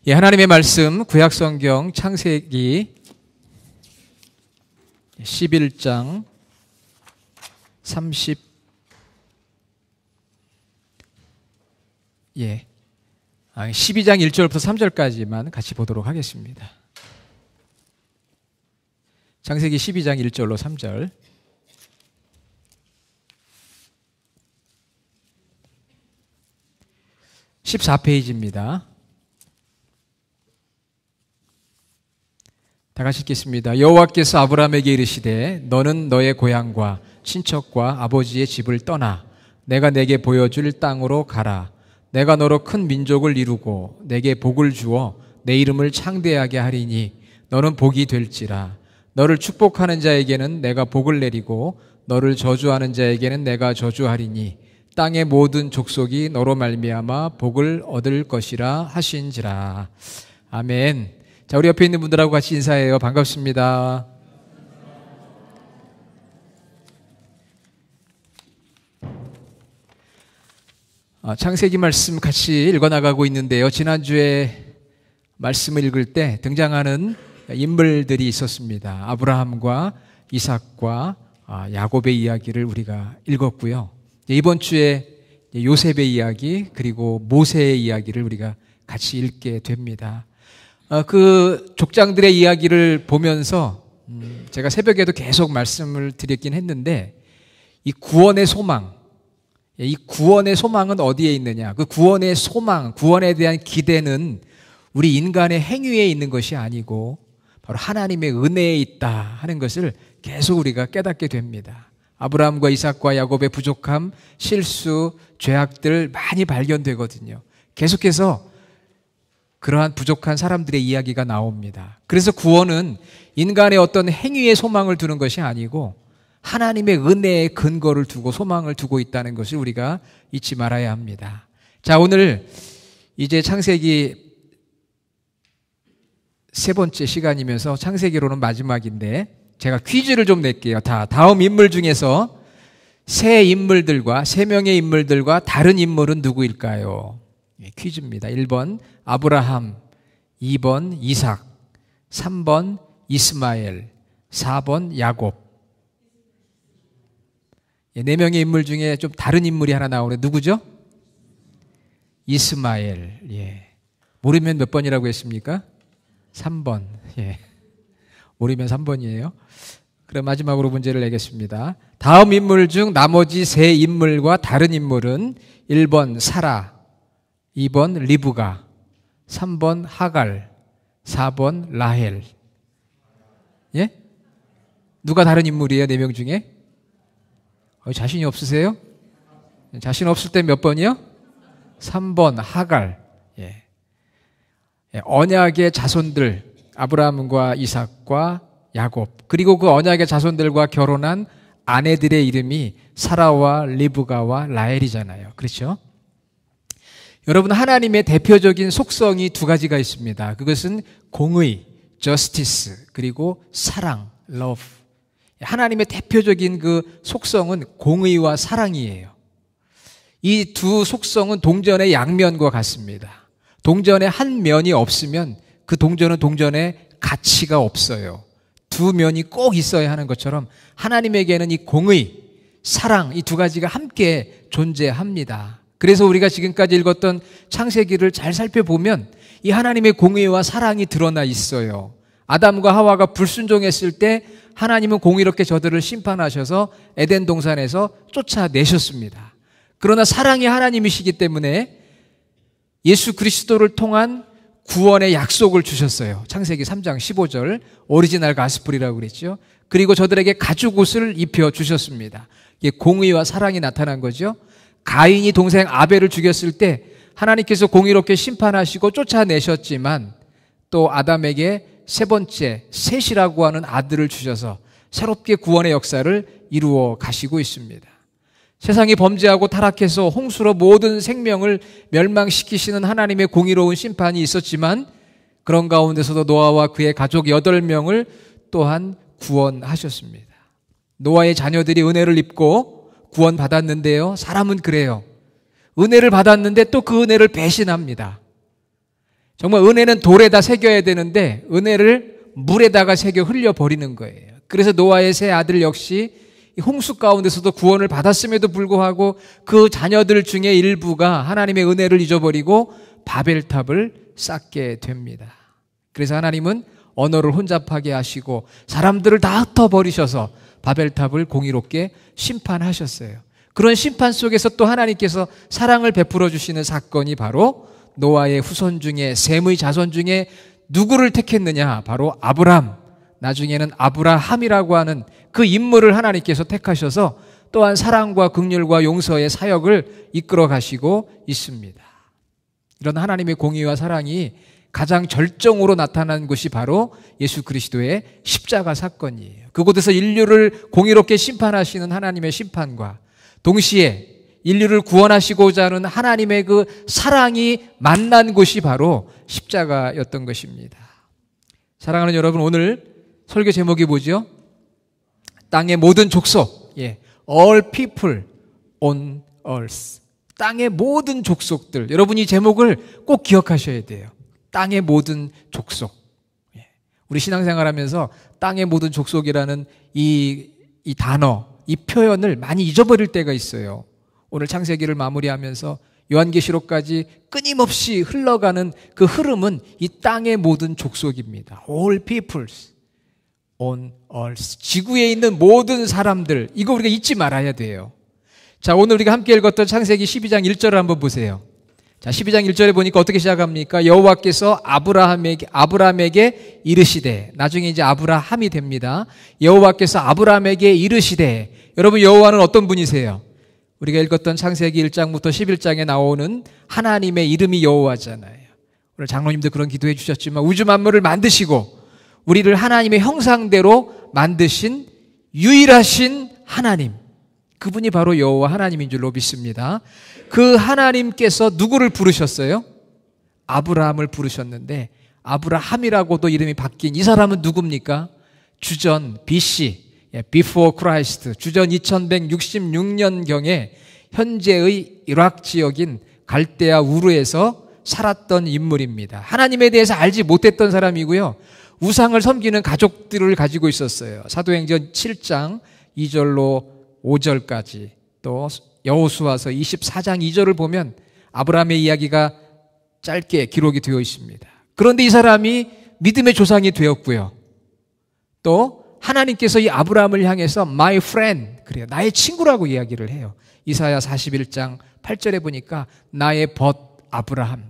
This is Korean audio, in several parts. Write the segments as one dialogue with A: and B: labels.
A: 예, 하나님의 말씀 구약성경 창세기 11장 12절 1절부터 3절까지만 같이 보도록 하겠습니다. 창세기 12장 1절로 3절. 14페이지입니다. 다 같이 읽겠습니다. 여호와께서 아브라함에게 이르시되 너는 너의 고향과 친척과 아버지의 집을 떠나 내가 내게 보여줄 땅으로 가라. 내가 너로 큰 민족을 이루고 내게 복을 주어 내 이름을 창대하게 하리니 너는 복이 될지라. 너를 축복하는 자에게는 내가 복을 내리고 너를 저주하는 자에게는 내가 저주하리니 땅의 모든 족속이 너로 말미암아 복을 얻을 것이라 하신지라. 아멘. 자, 우리 옆에 있는 분들하고 같이 인사해요. 반갑습니다. 창세기 말씀 같이 읽어나가고 있는데요. 지난주에 말씀을 읽을 때 등장하는 인물들이 있었습니다. 아브라함과 이삭과 야곱의 이야기를 우리가 읽었고요. 이번 주에 요셉의 이야기 그리고 모세의 이야기를 우리가 같이 읽게 됩니다. 그 족장들의 이야기를 보면서 제가 새벽에도 계속 말씀을 드렸긴 했는데 이 구원의 소망, 이 구원의 소망은 어디에 있느냐? 그 구원의 소망, 구원에 대한 기대는 우리 인간의 행위에 있는 것이 아니고 바로 하나님의 은혜에 있다 하는 것을 계속 우리가 깨닫게 됩니다. 아브라함과 이삭과 야곱의 부족함, 실수, 죄악들 많이 발견되거든요. 계속해서 그러한 부족한 사람들의 이야기가 나옵니다. 그래서 구원은 인간의 어떤 행위에 소망을 두는 것이 아니고 하나님의 은혜에 근거를 두고 소망을 두고 있다는 것을 우리가 잊지 말아야 합니다. 자, 오늘 이제 창세기 세 번째 시간이면서 창세기로는 마지막인데 제가 퀴즈를 좀 낼게요. 다음 인물 중에서 세 명의 인물들과 다른 인물은 누구일까요? 퀴즈입니다. 1번 아브라함, 2번 이삭, 3번 이스마엘, 4번 야곱. 4명의 인물 중에 좀 다른 인물이 하나 나오네. 누구죠? 이스마엘. 모르면 몇 번이라고 했습니까? 3번. 모르면 3번이에요. 그럼 마지막으로 문제를 내겠습니다. 다음 인물 중 나머지 세 인물과 다른 인물은 1번 사라, 2번 리브가, 3번 하갈, 4번 라헬. 누가 다른 인물이에요? 4명 중에? 자신이 없으세요? 자신 없을 때 몇 번이요? 3번 하갈. 언약의 자손들 아브라함과 이삭과 야곱, 그리고 그 언약의 자손들과 결혼한 아내들의 이름이 사라와 리브가와 라헬이잖아요. 그렇죠? 여러분, 하나님의 대표적인 속성이 두 가지가 있습니다. 그것은 공의, justice, 그리고 사랑, love. 하나님의 대표적인 그 속성은 공의와 사랑이에요. 이 두 속성은 동전의 양면과 같습니다. 동전의 한 면이 없으면 그 동전은 동전의 가치가 없어요. 두 면이 꼭 있어야 하는 것처럼 하나님에게는 이 공의, 사랑, 이 두 가지가 함께 존재합니다. 그래서 우리가 지금까지 읽었던 창세기를 잘 살펴보면 이 하나님의 공의와 사랑이 드러나 있어요. 아담과 하와가 불순종했을 때 하나님은 공의롭게 저들을 심판하셔서 에덴 동산에서 쫓아내셨습니다. 그러나 사랑이 하나님이시기 때문에 예수 그리스도를 통한 구원의 약속을 주셨어요. 창세기 3장 15절 오리지널 가스플이라고 그랬죠. 그리고 저들에게 가죽옷을 입혀 주셨습니다. 이게 공의와 사랑이 나타난 거죠. 가인이 동생 아벨을 죽였을 때 하나님께서 공의롭게 심판하시고 쫓아내셨지만 또 아담에게 세 번째 셋이라고 하는 아들을 주셔서 새롭게 구원의 역사를 이루어 가시고 있습니다. 세상이 범죄하고 타락해서 홍수로 모든 생명을 멸망시키시는 하나님의 공의로운 심판이 있었지만 그런 가운데서도 노아와 그의 가족 8명을 또한 구원하셨습니다. 노아의 자녀들이 은혜를 입고 구원받았는데요, 사람은 그래요. 은혜를 받았는데 또 그 은혜를 배신합니다. 정말 은혜는 돌에다 새겨야 되는데 은혜를 물에다가 새겨 흘려버리는 거예요. 그래서 노아의 세 아들 역시 홍수 가운데서도 구원을 받았음에도 불구하고 그 자녀들 중에 일부가 하나님의 은혜를 잊어버리고 바벨탑을 쌓게 됩니다. 그래서 하나님은 언어를 혼잡하게 하시고 사람들을 다 흩어버리셔서 바벨탑을 공의롭게 심판하셨어요. 그런 심판 속에서 또 하나님께서 사랑을 베풀어 주시는 사건이 바로 노아의 후손 중에, 셈의 자손 중에 누구를 택했느냐? 바로 아브람, 나중에는 아브라함이라고 하는 그 인물을 하나님께서 택하셔서 또한 사랑과 긍휼과 용서의 사역을 이끌어 가시고 있습니다. 이런 하나님의 공의와 사랑이 가장 절정으로 나타난 것이 바로 예수 그리스도의 십자가 사건이에요. 그곳에서 인류를 공의롭게 심판하시는 하나님의 심판과 동시에 인류를 구원하시고자 하는 하나님의 그 사랑이 만난 곳이 바로 십자가였던 것입니다. 사랑하는 여러분, 오늘 설교 제목이 뭐죠? 땅의 모든 족속, All people on earth. 땅의 모든 족속들. 여러분 이 제목을 꼭 기억하셔야 돼요. 땅의 모든 족속. 우리 신앙생활하면서 땅의 모든 족속이라는 이 단어, 이 표현을 많이 잊어버릴 때가 있어요. 오늘 창세기를 마무리하면서 요한계시록까지 끊임없이 흘러가는 그 흐름은 이 땅의 모든 족속입니다. All peoples on earth. 지구에 있는 모든 사람들, 이거 우리가 잊지 말아야 돼요. 자, 오늘 우리가 함께 읽었던 창세기 12장 1절을 한번 보세요. 자, 12장 1절에 보니까 어떻게 시작합니까? 여호와께서 아브라함에게 이르시되, 나중에 이제 아브라함이 됩니다. 여호와께서 아브라함에게 이르시되, 여러분 여호와는 어떤 분이세요? 우리가 읽었던 창세기 1장부터 11장에 나오는 하나님의 이름이 여호와잖아요. 오늘 장로님도 그런 기도해 주셨지만 우주 만물을 만드시고 우리를 하나님의 형상대로 만드신 유일하신 하나님, 그분이 바로 여호와 하나님인 줄로 믿습니다. 그 하나님께서 누구를 부르셨어요? 아브라함을 부르셨는데 아브라함이라고도 이름이 바뀐 이 사람은 누굽니까? 주전 BC, Before Christ, 주전 2166년경에 현재의 이락 지역인 갈대아 우르에서 살았던 인물입니다. 하나님에 대해서 알지 못했던 사람이고요. 우상을 섬기는 가족들을 가지고 있었어요. 사도행전 7장 2절로 5절까지, 또 여호수아서 24장 2절을 보면 아브라함의 이야기가 짧게 기록이 되어 있습니다. 그런데 이 사람이 믿음의 조상이 되었고요. 또 하나님께서 이 아브라함을 향해서 my friend, 그래요, 나의 친구라고 이야기를 해요. 이사야 41장 8절에 보니까 나의 벗 아브라함.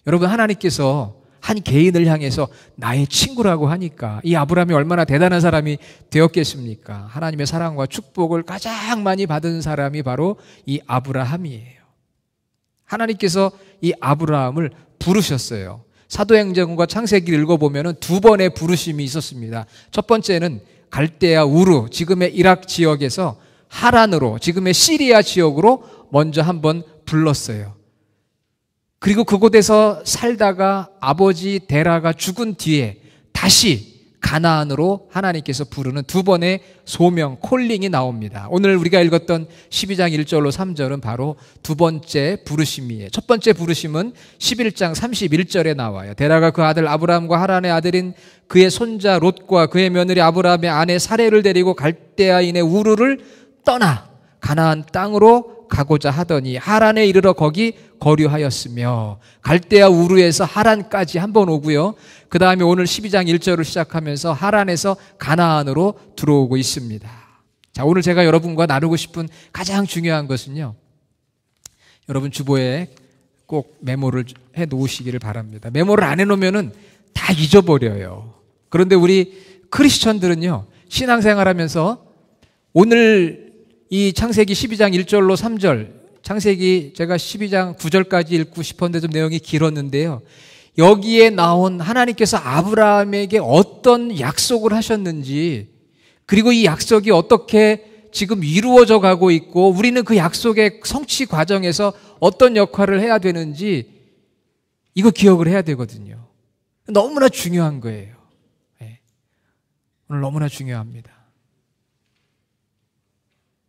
A: 여러분, 하나님께서 한 개인을 향해서 나의 친구라고 하니까 이 아브라함이 얼마나 대단한 사람이 되었겠습니까? 하나님의 사랑과 축복을 가장 많이 받은 사람이 바로 이 아브라함이에요. 하나님께서 이 아브라함을 부르셨어요. 사도행전과 창세기를 읽어보면 두 번의 부르심이 있었습니다. 첫 번째는 갈대아 우르, 지금의 이락 지역에서 하란으로, 지금의 시리아 지역으로 먼저 한번 불렀어요. 그리고 그곳에서 살다가 아버지 데라가 죽은 뒤에 다시 가나안으로 하나님께서 부르는 두 번의 소명, 콜링이 나옵니다. 오늘 우리가 읽었던 12장 1절로 3절은 바로 두 번째 부르심이에요. 첫 번째 부르심은 11장 31절에 나와요. 데라가 그 아들 아브라함과 하란의 아들인 그의 손자 롯과 그의 며느리 아브라함의 아내 사레를 데리고 갈대아인의 우르를 떠나 가나안 땅으로 가고자 하더니 하란에 이르러 거기 거류하였으며, 갈대아 우르에서 하란까지 한번 오고요. 그 다음에 오늘 12장 1절을 시작하면서 하란에서 가나안으로 들어오고 있습니다. 자, 오늘 제가 여러분과 나누고 싶은 가장 중요한 것은요, 여러분 주보에 꼭 메모를 해 놓으시기를 바랍니다. 메모를 안 해놓으면 다 잊어버려요. 그런데 우리 크리스천들은요, 신앙생활하면서 오늘 이 창세기 12장 1절로 3절, 창세기 제가 12장 9절까지 읽고 싶었는데 좀 내용이 길었는데요. 여기에 나온 하나님께서 아브라함에게 어떤 약속을 하셨는지, 그리고 이 약속이 어떻게 지금 이루어져 가고 있고 우리는 그 약속의 성취 과정에서 어떤 역할을 해야 되는지, 이거 기억을 해야 되거든요. 너무나 중요한 거예요. 오늘 너무나 중요합니다.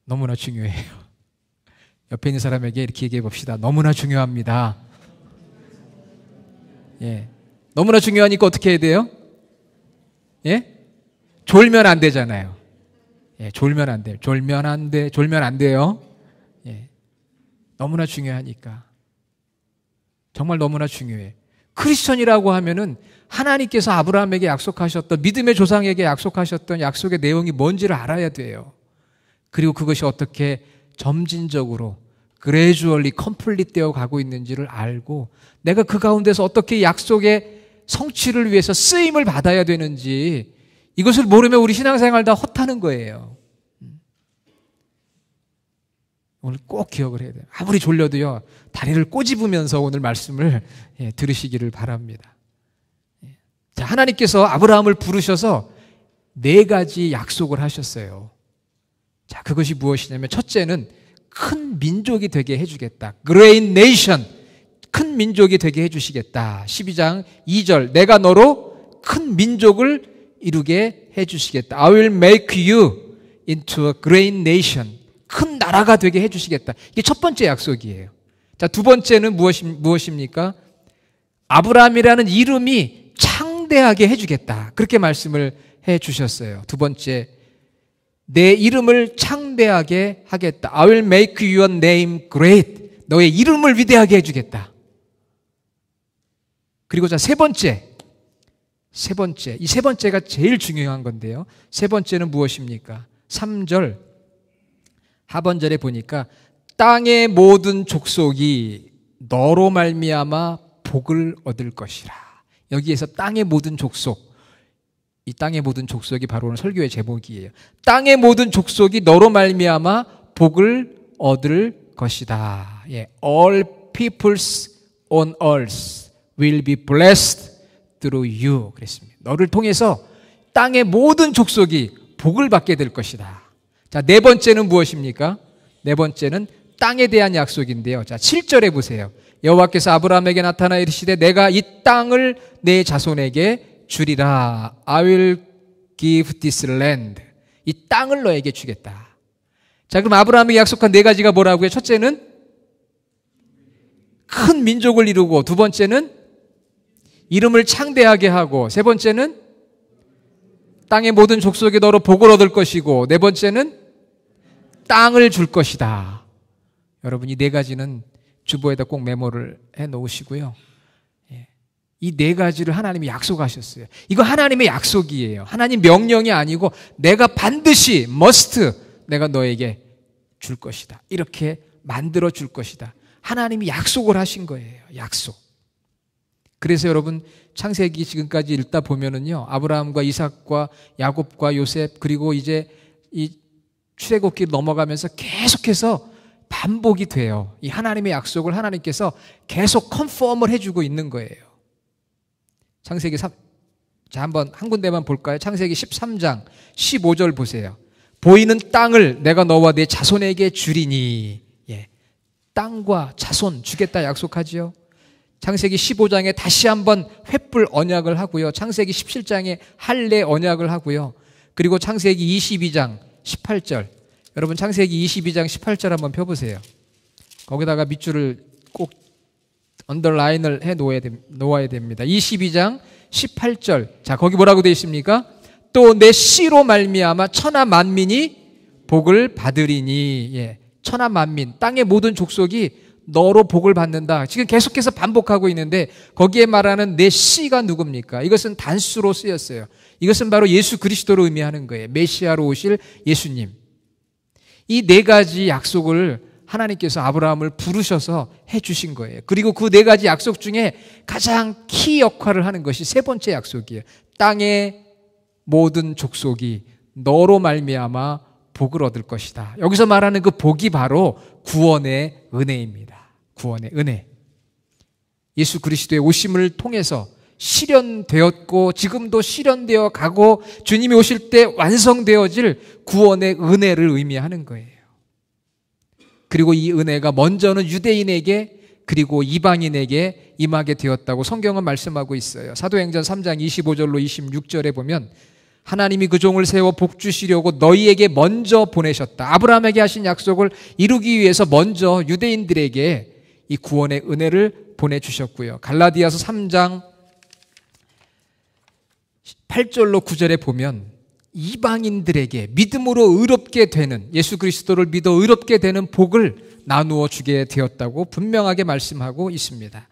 A: 너무나 중요해요. 옆에 있는 사람에게 이렇게 얘기해 봅시다. 너무나 중요합니다. 예. 너무나 중요하니까 어떻게 해야 돼요? 예? 졸면 안 되잖아요. 예, 졸면 안 돼요. 졸면 안 돼요. 예. 너무나 중요하니까. 정말 너무나 중요해. 크리스천이라고 하면은 하나님께서 아브라함에게 약속하셨던, 믿음의 조상에게 약속하셨던 약속의 내용이 뭔지를 알아야 돼요. 그리고 그것이 어떻게 점진적으로 gradually complete 되어 가고 있는지를 알고 내가 그 가운데서 어떻게 약속의 성취를 위해서 쓰임을 받아야 되는지, 이것을 모르면 우리 신앙생활 다 헛하는 거예요. 오늘 꼭 기억을 해야 돼요. 아무리 졸려도요, 다리를 꼬집으면서 오늘 말씀을 들으시기를 바랍니다. 자, 하나님께서 아브라함을 부르셔서 4가지 약속을 하셨어요. 자, 그것이 무엇이냐면, 첫째는 큰 민족이 되게 해주겠다. Great nation. 큰 민족이 되게 해주시겠다. 12장 2절. 내가 너로 큰 민족을 이루게 해주시겠다. I will make you into a great nation. 큰 나라가 되게 해주시겠다. 이게 첫 번째 약속이에요. 자, 두 번째는 무엇입니까? 아브라함이라는 이름이 창대하게 해주겠다. 그렇게 말씀을 해주셨어요. 두 번째, 내 이름을 창대하게 하겠다. I will make your name great. 너의 이름을 위대하게 해주겠다. 그리고 자, 세 번째. 이 세 번째가 제일 중요한 건데요. 세 번째는 무엇입니까? 3절 하반절에 보니까 땅의 모든 족속이 너로 말미암아 복을 얻을 것이라. 여기에서 땅의 모든 족속, 이 땅의 모든 족속이 바로 오늘 설교의 제목이에요. 땅의 모든 족속이 너로 말미암아 복을 얻을 것이다. 예, all peoples on earth will be blessed through you. 그랬습니다. 너를 통해서 땅의 모든 족속이 복을 받게 될 것이다. 자, 네 번째는 무엇입니까? 네 번째는 땅에 대한 약속인데요. 자, 7절에 보세요. 여호와께서 아브라함에게 나타나 이르시되 내가 이 땅을 내 자손에게 주리라. I will give this land. 이 땅을 너에게 주겠다. 자, 그럼 아브라함에게 약속한 4가지가 뭐라고요? 첫째는 큰 민족을 이루고, 두 번째는 이름을 창대하게 하고, 세 번째는 땅의 모든 족속이 너로 복을 얻을 것이고, 네 번째는 땅을 줄 것이다. 여러분, 이 4가지는 주보에다 꼭 메모를 해 놓으시고요. 이 4가지를 하나님이 약속하셨어요. 이거 하나님의 약속이에요. 하나님 명령이 아니고 내가 반드시 must 내가 너에게 줄 것이다. 이렇게 만들어 줄 것이다. 하나님이 약속을 하신 거예요. 약속. 그래서 여러분, 창세기 지금까지 읽다 보면은요, 아브라함과 이삭과 야곱과 요셉, 그리고 이제 이 출애굽기를 넘어가면서 계속해서 반복이 돼요. 이 하나님의 약속을 하나님께서 계속 컨펌을 해주고 있는 거예요. 창세기 3, 자, 한번 한 군데만 볼까요? 창세기 13장 15절 보세요. 보이는 땅을 내가 너와 내 자손에게 주리니. 예, 땅과 자손 주겠다 약속하지요. 창세기 15장에 다시 한번 횃불 언약을 하고요. 창세기 17장에 할례 언약을 하고요. 그리고 창세기 22장 18절. 여러분, 창세기 22장 18절 한번 펴보세요. 거기다가 밑줄을 꼭 언더라인을 해 놓아야 됩니다. 22장 18절. 자, 거기 뭐라고 되어 있습니까? 또 내 씨로 말미암아 천하 만민이 복을 받으리니. 예, 천하 만민, 땅의 모든 족속이 너로 복을 받는다. 지금 계속해서 반복하고 있는데 거기에 말하는 내 씨가 누굽니까? 이것은 단수로 쓰였어요. 이것은 바로 예수 그리스도를 의미하는 거예요. 메시아로 오실 예수님. 이 4가지 약속을 하나님께서 아브라함을 부르셔서 해주신 거예요. 그리고 그 4가지 약속 중에 가장 키 역할을 하는 것이 세 번째 약속이에요. 땅의 모든 족속이 너로 말미암아 복을 얻을 것이다. 여기서 말하는 그 복이 바로 구원의 은혜입니다. 구원의 은혜. 예수 그리스도의 오심을 통해서 실현되었고 지금도 실현되어 가고 주님이 오실 때 완성되어질 구원의 은혜를 의미하는 거예요. 그리고 이 은혜가 먼저는 유대인에게 그리고 이방인에게 임하게 되었다고 성경은 말씀하고 있어요. 사도행전 3장 25절로 26절에 보면 하나님이 그 종을 세워 복 주시려고 너희에게 먼저 보내셨다. 아브라함에게 하신 약속을 이루기 위해서 먼저 유대인들에게 이 구원의 은혜를 보내주셨고요. 갈라디아서 3장 8절로 9절에 보면 이방인들에게 믿음으로 의롭게 되는, 예수 그리스도를 믿어 의롭게 되는 복을 나누어 주게 되었다고 분명하게 말씀하고 있습니다.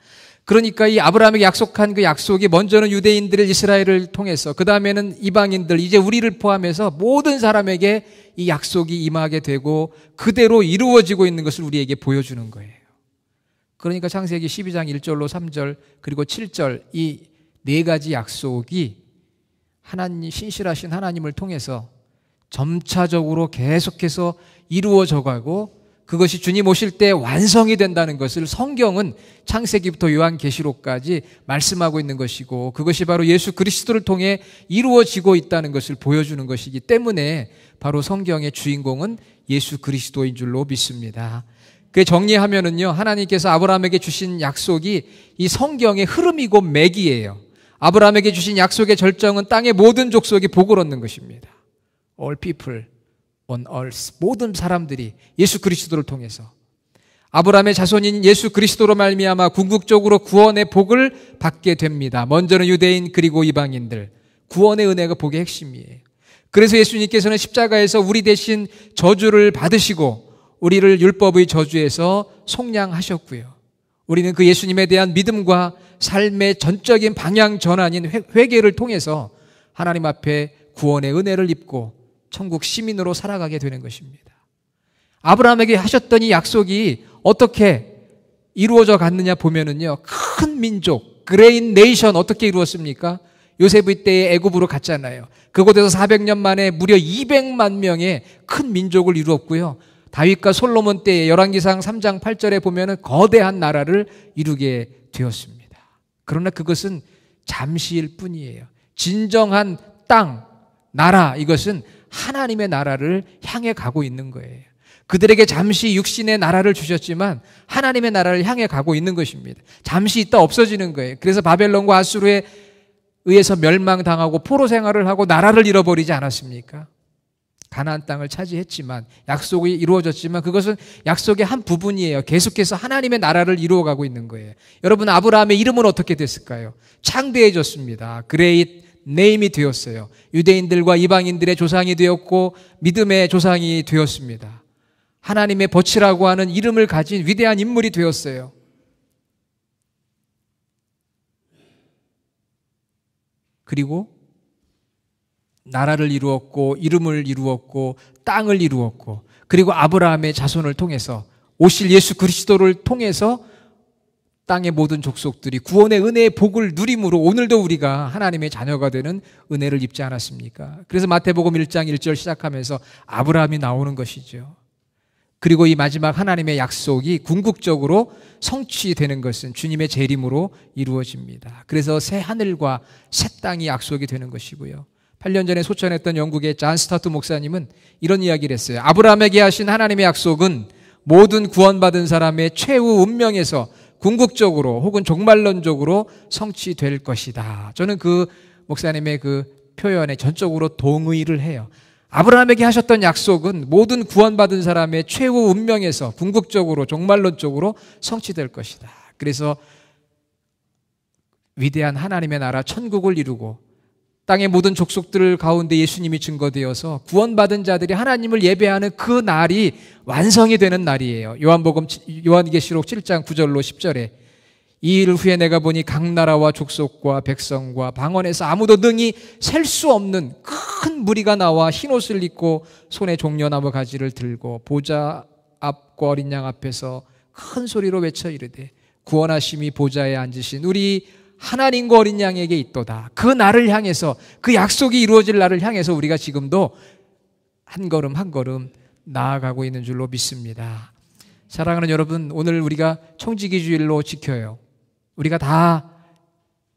A: 그러니까 이 아브라함에게 약속한 그 약속이 먼저는 유대인들을, 이스라엘을 통해서, 그 다음에는 이방인들, 이제 우리를 포함해서 모든 사람에게 이 약속이 임하게 되고 그대로 이루어지고 있는 것을 우리에게 보여주는 거예요. 그러니까 창세기 12장 1절로 3절 그리고 7절 이 네 가지 약속이 하나님, 신실하신 하나님을 통해서 점차적으로 계속해서 이루어져 가고 그것이 주님 오실 때 완성이 된다는 것을 성경은 창세기부터 요한계시록까지 말씀하고 있는 것이고, 그것이 바로 예수 그리스도를 통해 이루어지고 있다는 것을 보여주는 것이기 때문에 바로 성경의 주인공은 예수 그리스도인 줄로 믿습니다. 그 정리하면은요, 하나님께서 아브라함에게 주신 약속이 이 성경의 흐름이고 맥이에요. 아브라함에게 주신 약속의 절정은 땅의 모든 족속이 복을 얻는 것입니다. All people on earth, 모든 사람들이 예수 그리스도를 통해서 아브라함의 자손인 예수 그리스도로 말미암아 궁극적으로 구원의 복을 받게 됩니다. 먼저는 유대인 그리고 이방인들, 구원의 은혜가 복의 핵심이에요. 그래서 예수님께서는 십자가에서 우리 대신 저주를 받으시고 우리를 율법의 저주에서 속량하셨고요. 우리는 그 예수님에 대한 믿음과 삶의 전적인 방향 전환인 회개를 통해서 하나님 앞에 구원의 은혜를 입고 천국 시민으로 살아가게 되는 것입니다. 아브라함에게 하셨던 이 약속이 어떻게 이루어져 갔느냐 보면은요, 큰 민족, 그레이트 네이션 어떻게 이루었습니까? 요셉의 때에 애굽으로 갔잖아요. 그곳에서 400년 만에 무려 200만 명의 큰 민족을 이루었고요. 다윗과 솔로몬 때에 열왕기상 3장 8절에 보면은 거대한 나라를 이루게 되었습니다. 그러나 그것은 잠시일 뿐이에요. 진정한 땅, 나라, 이것은 하나님의 나라를 향해 가고 있는 거예요. 그들에게 잠시 육신의 나라를 주셨지만 하나님의 나라를 향해 가고 있는 것입니다. 잠시 있다 없어지는 거예요. 그래서 바벨론과 아수르에 의해서 멸망당하고 포로 생활을 하고 나라를 잃어버리지 않았습니까? 가나안 땅을 차지했지만, 약속이 이루어졌지만 그것은 약속의 한 부분이에요. 계속해서 하나님의 나라를 이루어가고 있는 거예요. 여러분, 아브라함의 이름은 어떻게 됐을까요? 창대해졌습니다. 그레이트 네임이 되었어요. 유대인들과 이방인들의 조상이 되었고 믿음의 조상이 되었습니다. 하나님의 벗이라고 하는 이름을 가진 위대한 인물이 되었어요. 그리고 나라를 이루었고 이름을 이루었고 땅을 이루었고, 그리고 아브라함의 자손을 통해서 오실 예수 그리스도를 통해서 땅의 모든 족속들이 구원의 은혜의 복을 누림으로 오늘도 우리가 하나님의 자녀가 되는 은혜를 입지 않았습니까? 그래서 마태복음 1장 1절 시작하면서 아브라함이 나오는 것이죠. 그리고 이 마지막 하나님의 약속이 궁극적으로 성취되는 것은 주님의 재림으로 이루어집니다. 그래서 새 하늘과 새 땅이 약속이 되는 것이고요. 8년 전에 소천했던 영국의 잔 스타트 목사님은 이런 이야기를 했어요. 아브라함에게 하신 하나님의 약속은 모든 구원받은 사람의 최후 운명에서 궁극적으로 혹은 종말론적으로 성취될 것이다. 저는 그 목사님의 그 표현에 전적으로 동의를 해요. 아브라함에게 하셨던 약속은 모든 구원받은 사람의 최후 운명에서 궁극적으로 종말론적으로 성취될 것이다. 그래서 위대한 하나님의 나라 천국을 이루고 땅의 모든 족속들 가운데 예수님이 증거되어서 구원받은 자들이 하나님을 예배하는 그 날이 완성이 되는 날이에요. 요한계시록 7장 9절로 10절에 이 일 후에 내가 보니 각 나라와 족속과 백성과 방언에서 아무도 능히 셀 수 없는 큰 무리가 나와 흰옷을 입고 손에 종려나무 가지를 들고 보좌 앞과 어린 양 앞에서 큰 소리로 외쳐 이르되 구원하심이 보좌에 앉으신 우리 하나님과 어린 양에게 있도다. 그 날을 향해서, 그 약속이 이루어질 날을 향해서 우리가 지금도 한 걸음 한 걸음 나아가고 있는 줄로 믿습니다. 사랑하는 여러분, 오늘 우리가 청지기주일로 지켜요. 우리가 다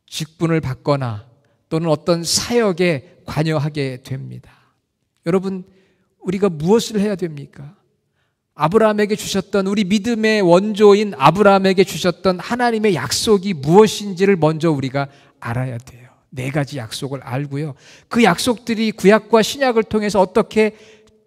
A: 직분을 받거나 또는 어떤 사역에 관여하게 됩니다. 여러분, 우리가 무엇을 해야 됩니까? 아브라함에게 주셨던, 우리 믿음의 원조인 아브라함에게 주셨던 하나님의 약속이 무엇인지를 먼저 우리가 알아야 돼요. 4가지 약속을 알고요. 그 약속들이 구약과 신약을 통해서 어떻게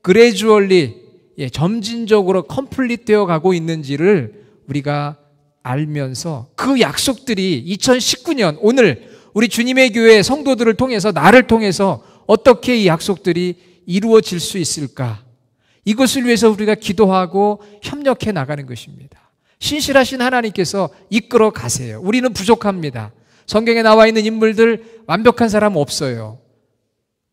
A: 그레주얼리 점진적으로 컴플릿 되어 가고 있는지를 우리가 알면서 그 약속들이 2019년 오늘 우리 주님의 교회 성도들을 통해서 나를 통해서 어떻게 이 약속들이 이루어질 수 있을까? 이것을 위해서 우리가 기도하고 협력해 나가는 것입니다. 신실하신 하나님께서 이끌어 가세요. 우리는 부족합니다. 성경에 나와 있는 인물들 완벽한 사람 없어요.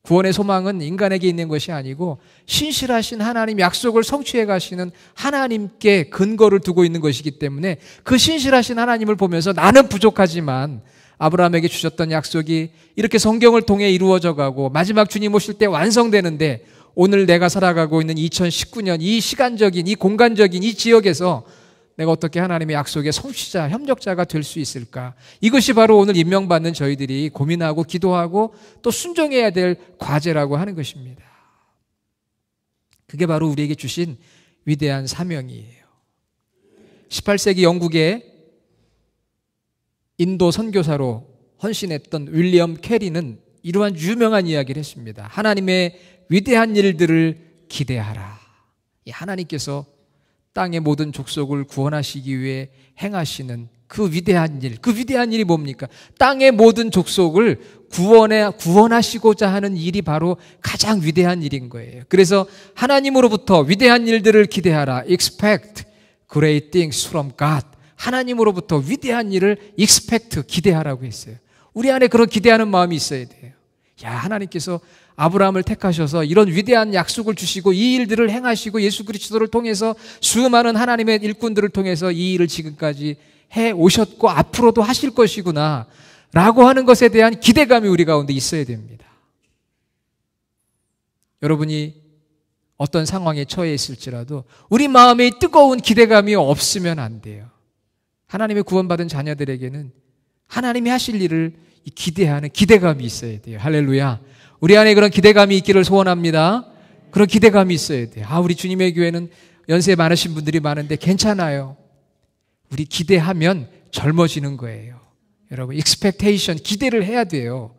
A: 구원의 소망은 인간에게 있는 것이 아니고 신실하신 하나님 약속을 성취해 가시는 하나님께 근거를 두고 있는 것이기 때문에 그 신실하신 하나님을 보면서 나는 부족하지만 아브라함에게 주셨던 약속이 이렇게 성경을 통해 이루어져 가고 마지막 주님 오실 때 완성되는데 오늘 내가 살아가고 있는 2019년 이 시간적인 이 공간적인 이 지역에서 내가 어떻게 하나님의 약속의 성취자, 협력자가 될 수 있을까? 이것이 바로 오늘 임명받는 저희들이 고민하고 기도하고 또 순종해야 될 과제라고 하는 것입니다. 그게 바로 우리에게 주신 위대한 사명이에요. 18세기 영국의 인도 선교사로 헌신했던 윌리엄 캐리는 이러한 유명한 이야기를 했습니다. 하나님의 위대한 일들을 기대하라. 하나님께서 땅의 모든 족속을 구원하시기 위해 행하시는 그 위대한 일, 그 위대한 일이 뭡니까? 땅의 모든 족속을 구원하시고자 하는 일이 바로 가장 위대한 일인 거예요. 그래서 하나님으로부터 위대한 일들을 기대하라. Expect great things from God. 하나님으로부터 위대한 일을 expect, 기대하라고 했어요. 우리 안에 그런 기대하는 마음이 있어야 돼요. 야, 하나님께서 아브라함을 택하셔서 이런 위대한 약속을 주시고 이 일들을 행하시고 예수 그리스도를 통해서 수많은 하나님의 일꾼들을 통해서 이 일을 지금까지 해 오셨고 앞으로도 하실 것이구나 라고 하는 것에 대한 기대감이 우리 가운데 있어야 됩니다. 여러분이 어떤 상황에 처해 있을지라도 우리 마음에 뜨거운 기대감이 없으면 안 돼요. 하나님의 구원받은 자녀들에게는 하나님이 하실 일을 기대하는 기대감이 있어야 돼요. 할렐루야. 우리 안에 그런 기대감이 있기를 소원합니다. 그런 기대감이 있어야 돼요. 우리 주님의 교회는 연세 많으신 분들이 많은데 괜찮아요. 우리 기대하면 젊어지는 거예요. 여러분, expectation, 기대를 해야 돼요.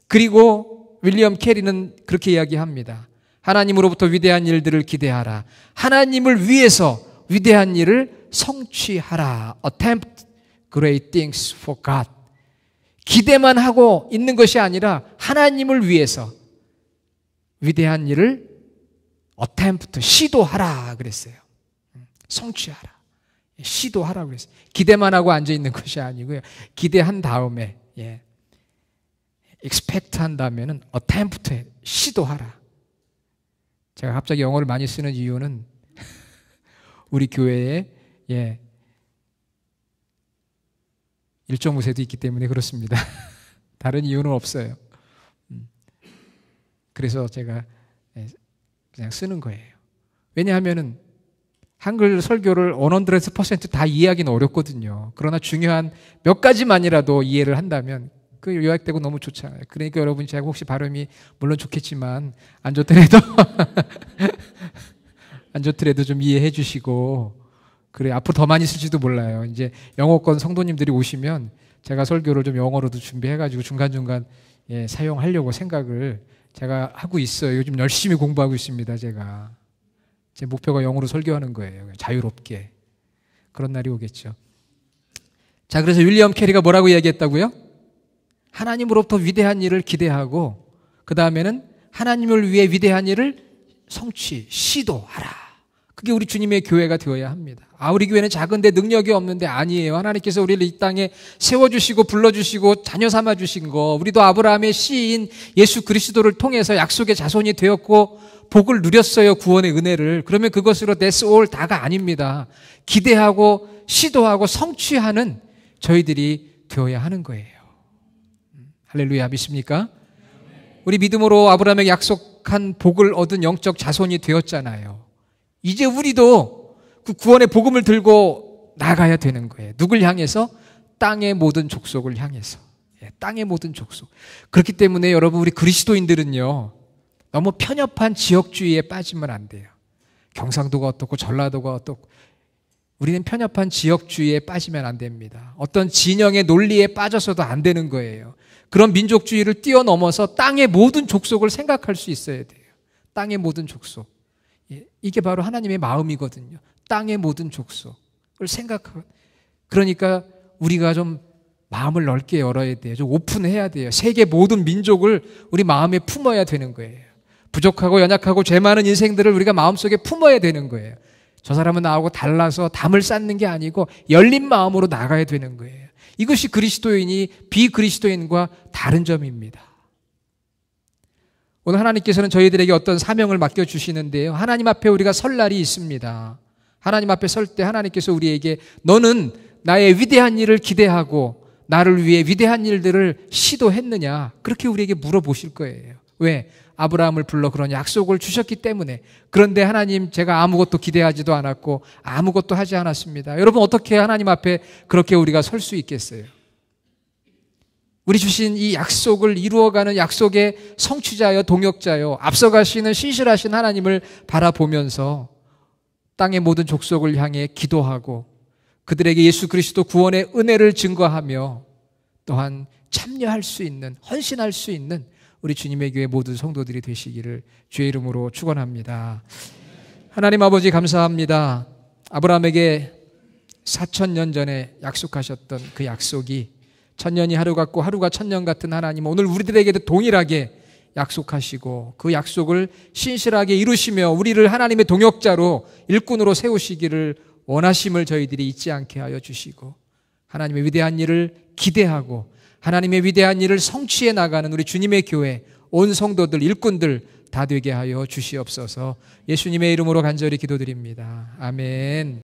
A: 그리고 윌리엄 캐리는 그렇게 이야기합니다. 하나님으로부터 위대한 일들을 기대하라. 하나님을 위해서 위대한 일을 성취하라. Attempt great things for God. 기대만 하고 있는 것이 아니라 하나님을 위해서 위대한 일을 attempt, 시도하라 그랬어요. 성취하라. 시도하라고 그랬어요. 기대만 하고 앉아있는 것이 아니고요. 기대한 다음에 expect 한 다음에는 attempt, 시도하라. 제가 갑자기 영어를 많이 쓰는 이유는 우리 교회에 1.5세도 있기 때문에 그렇습니다. 다른 이유는 없어요. 그래서 제가 그냥 쓰는 거예요. 왜냐하면은 한글 설교를 100% 다 이해하기는 어렵거든요. 그러나 중요한 몇 가지만이라도 이해를 한다면 그 요약되고 너무 좋잖아요. 그러니까 여러분 제가 혹시 발음이 물론 좋겠지만 안 좋더라도 안 좋더라도 좀 이해해 주시고 그래 앞으로 더 많이 쓸지도 몰라요. 이제 영어권 성도님들이 오시면 제가 설교를 좀 영어로도 준비해가지고 중간중간 사용하려고 생각을 제가 하고 있어요. 요즘 열심히 공부하고 있습니다. 제가 제 목표가 영어로 설교하는 거예요. 자유롭게. 그런 날이 오겠죠. 자, 그래서 윌리엄 캐리가 뭐라고 이야기했다고요? 하나님으로부터 위대한 일을 기대하고 그 다음에는 하나님을 위해 위대한 일을 시도하라. 그게 우리 주님의 교회가 되어야 합니다. 우리 교회는 작은데 능력이 없는데 아니에요. 하나님께서 우리를 이 땅에 세워주시고 불러주시고 자녀 삼아주신 거, 우리도 아브라함의 씨인 예수 그리스도를 통해서 약속의 자손이 되었고 복을 누렸어요. 구원의 은혜를. 그러면 그것으로 that's all 다가 아닙니다. 기대하고 시도하고 성취하는 저희들이 되어야 하는 거예요. 할렐루야, 믿습니까? 우리 믿음으로 아브라함에게 약속한 복을 얻은 영적 자손이 되었잖아요. 이제 우리도 그 구원의 복음을 들고 나가야 되는 거예요. 누굴 향해서? 땅의 모든 족속을 향해서. 땅의 모든 족속. 그렇기 때문에 여러분 우리 그리스도인들은요 너무 편협한 지역주의에 빠지면 안 돼요. 경상도가 어떻고 전라도가 어떻고 우리는 편협한 지역주의에 빠지면 안 됩니다. 어떤 진영의 논리에 빠져서도 안 되는 거예요. 그런 민족주의를 뛰어넘어서 땅의 모든 족속을 생각할 수 있어야 돼요. 땅의 모든 족속. 이게 바로 하나님의 마음이거든요. 땅의 모든 족속을 생각하고 그러니까 우리가 좀 마음을 넓게 열어야 돼요. 좀 오픈해야 돼요. 세계 모든 민족을 우리 마음에 품어야 되는 거예요. 부족하고 연약하고 죄 많은 인생들을 우리가 마음속에 품어야 되는 거예요. 저 사람은 나하고 달라서 담을 쌓는 게 아니고 열린 마음으로 나가야 되는 거예요. 이것이 그리스도인이 비그리스도인과 다른 점입니다. 오늘 하나님께서는 저희들에게 어떤 사명을 맡겨주시는데요. 하나님 앞에 우리가 설 날이 있습니다. 하나님 앞에 설 때 하나님께서 우리에게 너는 나의 위대한 일을 기대하고 나를 위해 위대한 일들을 시도했느냐? 그렇게 우리에게 물어보실 거예요. 왜? 아브라함을 불러 그런 약속을 주셨기 때문에. 그런데 하나님, 제가 아무것도 기대하지도 않았고 아무것도 하지 않았습니다. 여러분, 어떻게 하나님 앞에 그렇게 우리가 설 수 있겠어요? 우리 주신 이 약속을 이루어가는 약속의 성취자여 동역자여 앞서가시는 신실하신 하나님을 바라보면서 땅의 모든 족속을 향해 기도하고 그들에게 예수 그리스도 구원의 은혜를 증거하며 또한 참여할 수 있는, 헌신할 수 있는 우리 주님의 교회 모든 성도들이 되시기를 주의 이름으로 축원합니다. 하나님 아버지 감사합니다. 아브라함에게 4,000년 전에 약속하셨던 그 약속이 1,000년이 하루 같고 하루가 1,000년 같은 하나님, 오늘 우리들에게도 동일하게 약속하시고 그 약속을 신실하게 이루시며 우리를 하나님의 동역자로 일꾼으로 세우시기를 원하심을 저희들이 잊지 않게 하여 주시고 하나님의 위대한 일을 기대하고 하나님의 위대한 일을 성취해 나가는 우리 주님의 교회 온 성도들 일꾼들 다 되게 하여 주시옵소서. 예수님의 이름으로 간절히 기도드립니다. 아멘.